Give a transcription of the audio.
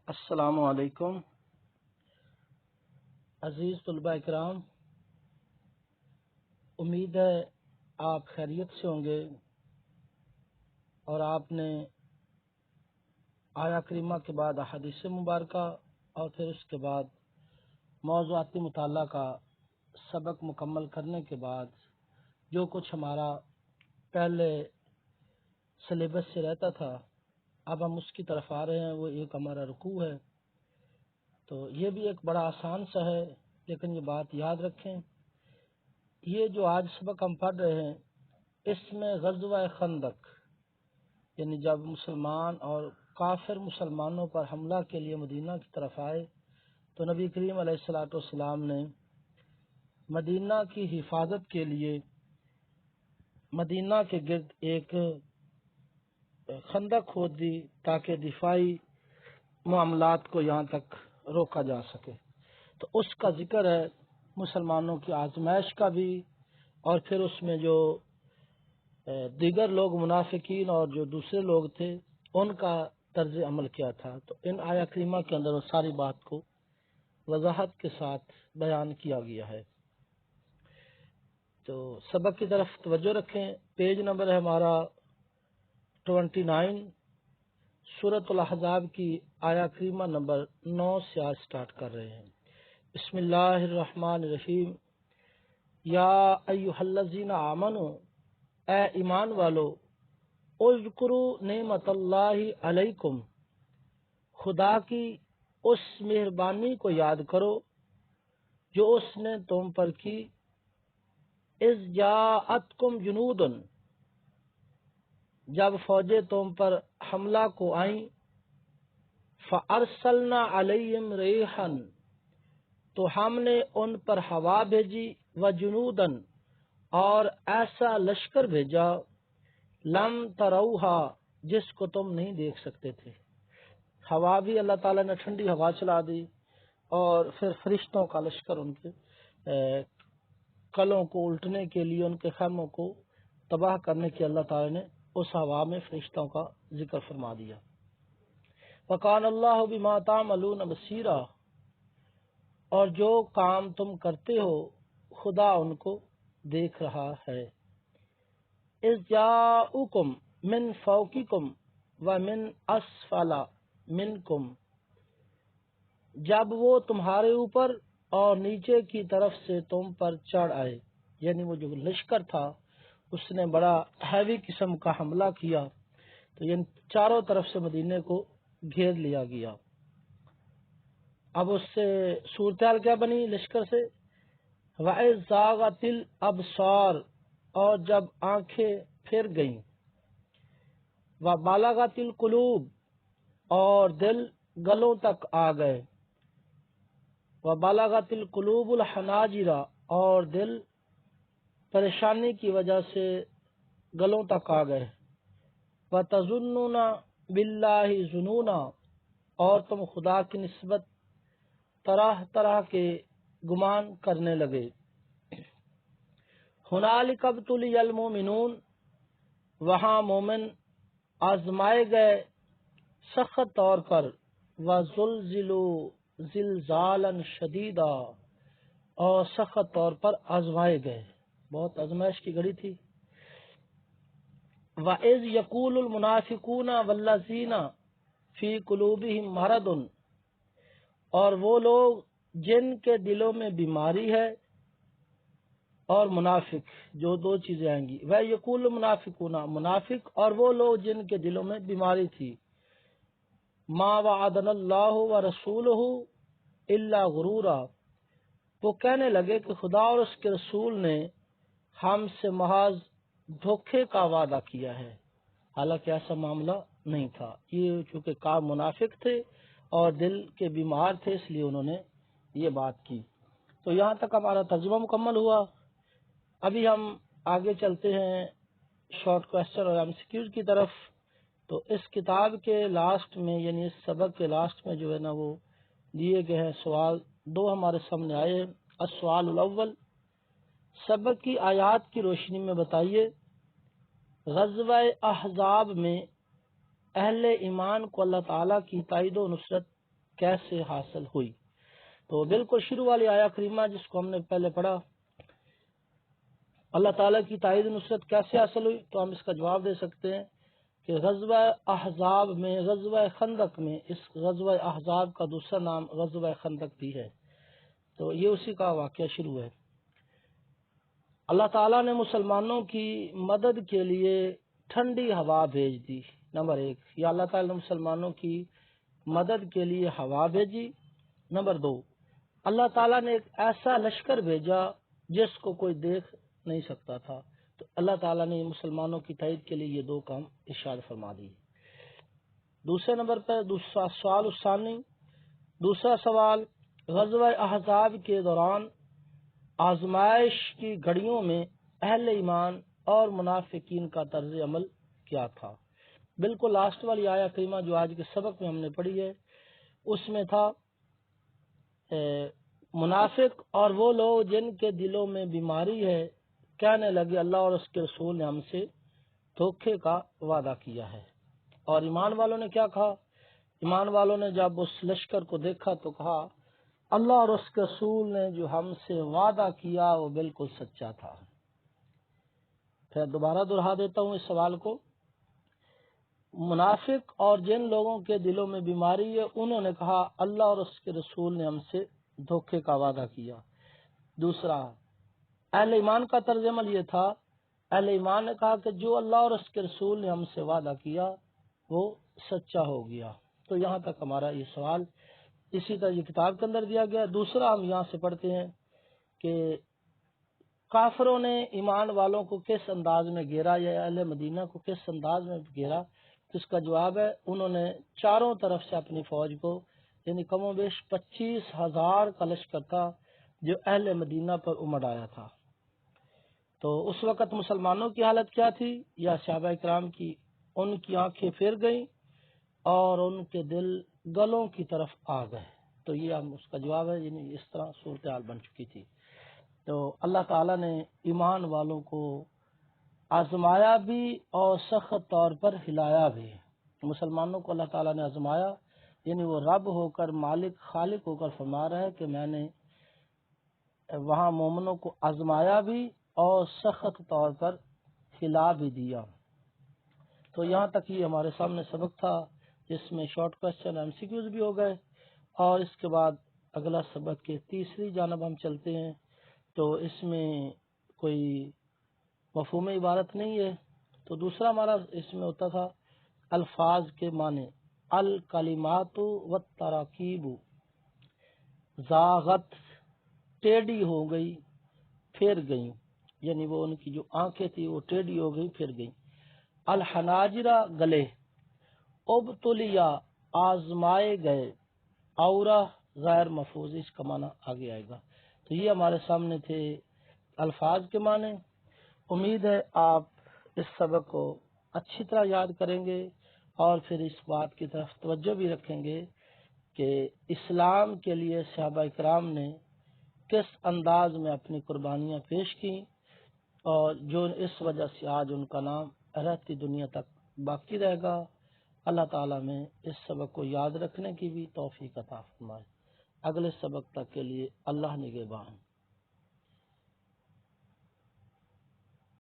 السلام علیکم عزیز طلباء اکرام، امید ہے آپ خیریت سے ہوں گے اور آپ نے آیا کریمہ کے بعد احادیث مبارکہ اور پھر اس کے بعد موضوعاتی مطالعہ کا سبق مکمل کرنے کے بعد جو کچھ ہمارا پہلے سلیبس سے رہتا تھا اب ہم اس کی طرف آ رہے ہیں۔ وہ ایک ہمارا رکوع ہے، تو یہ بھی ایک بڑا آسان سا ہے، لیکن یہ بات یاد رکھیں، یہ جو آج سبق ہم پڑھ رہے ہیں اس میں غزوہ خندق، یعنی جب مسلمان اور کافر مسلمانوں پر حملہ کے لیے مدینہ کی طرف آئے تو نبی کریم علیہ الصلوۃ والسلام نے مدینہ کی حفاظت کے لیے مدینہ کے گرد ایک خندق کھود دی تاکہ دفاعی معاملات کو یہاں تک روکا جا سکے۔ تو اس کا ذکر ہے، مسلمانوں کی آزمائش کا بھی، اور پھر اس میں جو دیگر لوگ منافقین اور جو دوسرے لوگ تھے ان کا طرز عمل کیا تھا۔ تو ان آیا کریمہ کے اندر وہ ساری بات کو وضاحت کے ساتھ بیان کیا گیا ہے۔ تو سبق کی طرف توجہ رکھیں، پیج نمبر ہے ہمارا 29، سورۃ الاحزاب کی آیا کریمہ نمبر 9 سے آج سٹارٹ کر رہے ہیں۔ بسم اللہ الرحمن الرحیم۔ یا ایھا الذین آمنوا، اے ایمان والو، اذکروا نعمت اللہ علیکم، خدا کی اس مہربانی کو یاد کرو جو اس نے تم پر کی، اذ جاءتکم جنود، جب فوجیں تم پر حملہ کو آئیں، فارسلنا علیہم ریحا، تو ہم نے ان پر ہوا بھیجی، وجنودن، اور ایسا لشکر بھیجا، لم تروہا، جس کو تم نہیں دیکھ سکتے تھے۔ ہوا بھی اللہ تعالیٰ نے ٹھنڈی ہوا چلا دی، اور پھر فرشتوں کا لشکر ان کے قلعوں کو الٹنے کے لیے، ان کے خیموں کو تباہ کرنے کے اللہ تعالیٰ نے اس ہوا میں فرشتوں کا ذکر فرما دیا۔ وَقَانَ اللَّهُ بِمَا تَعْمَلُونَ بَصِيرًا، اور جو کام تم کرتے ہو خدا ان کو دیکھ رہا ہے۔ اذ جاءوکم من فوقکم ومن اسفل منکم، جب وہ تمہارے اوپر اور نیچے کی طرف سے تم پر چڑھ آئے، یعنی وہ جو لشکر تھا اس نے بڑا ہیوی قسم کا حملہ کیا، تو یہ چاروں طرف سے مدینے کو گھیر لیا گیا۔ اب اس سے صورتحال کیا بنی لشکر سے؟ وَإِذْ زَاغَتِ الْأَبْصَارُ، اور جب آنکھیں پھر گئیں، وَبَلَغَتِ الْقُلُوبُ، اور دل گلوں تک آ گئے، وَبَلَغَتِ الْقُلُوبُ الْحَنَاجِرَ، اور دل پریشانی کی وجہ سے گلوں تک آ گئے، وَتَظُنُّونَ بِاللَّهِ ظُنُونًا، اور تم خدا کی نسبت طرح طرح کے گمان کرنے لگے۔ ہنالک ابتلی المؤمنون، وہاں مومن آزمائے گئے سخت طور پر، وزلزلوا زلزالا شدیدا، اور سخت طور پر آزمائے گئے، بہت آزمائش کی گھڑی تھی۔ وَإِذْ يَقُولُ الْمُنَافِقُونَ وَالَّذِينَ فِي قُلُوبِهِمْ مَرَضٌ، اور وہ لوگ جن کے دلوں میں بیماری ہے، اور منافق، جو دو چیزیں آئیں گی، وَيَقُولُ الْمُنَافِقُونَ، منافق اور وہ لوگ جن کے دلوں میں بیماری تھی، مَا وَعَدَنَا اللَّهُ وَرَسُولُهُ إِلَّا غُرُورًا، وہ کہنے لگے کہ خدا اور اس کے رسول نے ہم سے محض دھوکے کا وعدہ کیا ہے، حالانکہ ایسا معاملہ نہیں تھا۔ یہ چونکہ کام منافق تھے اور دل کے بیمار تھے، اس لیے انہوں نے یہ بات کی۔ تو یہاں تک ہمارا ترجمہ مکمل ہوا۔ ابھی ہم آگے چلتے ہیں شارٹ کوسچن اور ایم سی کیوز کی طرف۔ تو اس کتاب کے لاسٹ میں، یعنی اس سبق کے لاسٹ میں جو ہے نا، وہ دیے گئے ہیں سوال دو ہمارے سامنے آئے ہیں۔ السؤال الاول، سبق کی آیات کی روشنی میں بتائیے، غزوہ احزاب میں اہل ایمان کو اللہ تعالیٰ کی تائید و نصرت کیسے حاصل ہوئی؟ تو بالکل شروع والی آیا کریمہ جس کو ہم نے پہلے پڑھا، اللہ تعالیٰ کی تائید نصرت کیسے حاصل ہوئی، تو ہم اس کا جواب دے سکتے ہیں کہ غزوہ احزاب میں، غزوہ خندق میں، اس غزوہ احزاب کا دوسرا نام غزوہ خندق بھی ہے، تو یہ اسی کا واقعہ شروع ہے۔ اللہ تعالیٰ نے مسلمانوں کی مدد کے لیے ٹھنڈی ہوا بھیج دی۔ نمبر ایک، یا اللہ تعالیٰ نے مسلمانوں کی مدد کے لیے ہوا بھیجی۔ نمبر دو، اللہ تعالیٰ نے ایک ایسا لشکر بھیجا جس کو کوئی دیکھ نہیں سکتا تھا، تو اللہ تعالیٰ نے مسلمانوں کی تائید کے لیے یہ دو کام ارشاد فرما دی۔ دوسرے نمبر پر دوسرا سوال الثانی، دوسرا سوال، غزوہ احزاب کے دوران آزمائش کی گھڑیوں میں اہل ایمان اور منافقین کا طرز عمل کیا تھا؟ بالکل لاسٹ والی آیا کریمہ جو آج کے سبق میں ہم نے پڑھی ہے، اس میں تھا منافق اور وہ لوگ جن کے دلوں میں بیماری ہے کہنے لگے اللہ اور اس کے رسول نے ہم سے دھوکے کا وعدہ کیا ہے، اور ایمان والوں نے کیا کہا؟ ایمان والوں نے جب اس لشکر کو دیکھا تو کہا اللہ اور اس کے رسول نے جو ہم سے وعدہ کیا وہ بالکل سچا تھا۔ پھر دوبارہ دہرا دیتا ہوں اس سوال کو، منافق اور جن لوگوں کے دلوں میں بیماری ہے انہوں نے کہا اللہ اور اس کے رسول نے ہم سے دھوکے کا وعدہ کیا۔ دوسرا، اہل ایمان کا طرز عمل یہ تھا، اہل ایمان نے کہا کہ جو اللہ اور اس کے رسول نے ہم سے وعدہ کیا وہ سچا ہو گیا۔ تو یہاں تک ہمارا یہ سوال اسی طرح یہ کتاب کے اندر دیا گیا۔ دوسرا ہم یہاں سے پڑھتے ہیں کہ کافروں نے ایمان والوں کو کس انداز میں گھیرا، یا اہل مدینہ کو کس انداز میں گھیرا؟ اس کا جواب ہے انہوں نے چاروں طرف سے اپنی فوج کو، یعنی کم و بیش 25,000 کا لشکر تھا جو اہل مدینہ پر امڑ آیا تھا۔ تو اس وقت مسلمانوں کی حالت کیا تھی؟ یا صحابہ کرام کی، ان کی آنکھیں پھر گئیں اور ان کے دل گلوں کی طرف آ گئے۔ تو یہ ہم اس کا جواب ہے، یعنی اس طرح صورتحال بن چکی تھی۔ تو اللہ تعالیٰ نے ایمان والوں کو آزمایا بھی اور سخت طور پر ہلایا بھی۔ مسلمانوں کو اللہ تعالیٰ نے آزمایا، یعنی وہ رب ہو کر، مالک خالق ہو کر فرما رہا ہے کہ میں نے وہاں مومنوں کو آزمایا بھی اور سخت طور پر ہلا بھی دیا۔ تو یہاں تک یہ ہمارے سامنے سبق تھا، جس میں short question M C Qs بھی ہو گئے، اور اس کے بعد اگلا سبق کے تیسری جانب ہم چلتے ہیں۔ تو اس میں کوئی مفہوم عبارت نہیں ہے، تو دوسرا ہمارا اس میں ہوتا تھا الفاظ کے معنی، الکلمات والتراکیب، زاغت ٹیڑھی ہو گئی پھر گئیں، یعنی وہ ان کی جو آنکھیں تھی وہ ٹیڑھی ہو گئی پھر گئیں۔ الحناجرہ گلے، ابتلیا آزمائے گئے، اورا غیر محفوظ، اس کا معنی آگے آئے گا۔ تو یہ ہمارے سامنے تھے الفاظ کے معنی۔ امید ہے آپ اس سبق کو اچھی طرح یاد کریں گے اور پھر اس بات کی طرف توجہ بھی رکھیں گے کہ اسلام کے لیے صحابہ کرام نے کس انداز میں اپنی قربانیاں پیش کی، اور جو اس وجہ سے آج ان کا نام رہتی دنیا تک باقی رہے گا۔ اللہ تعالیٰ میں اس سبق کو یاد رکھنے کی بھی توفیق عطا فرمائے۔ اگلے سبق تک کے لیے اللہ نگہبان۔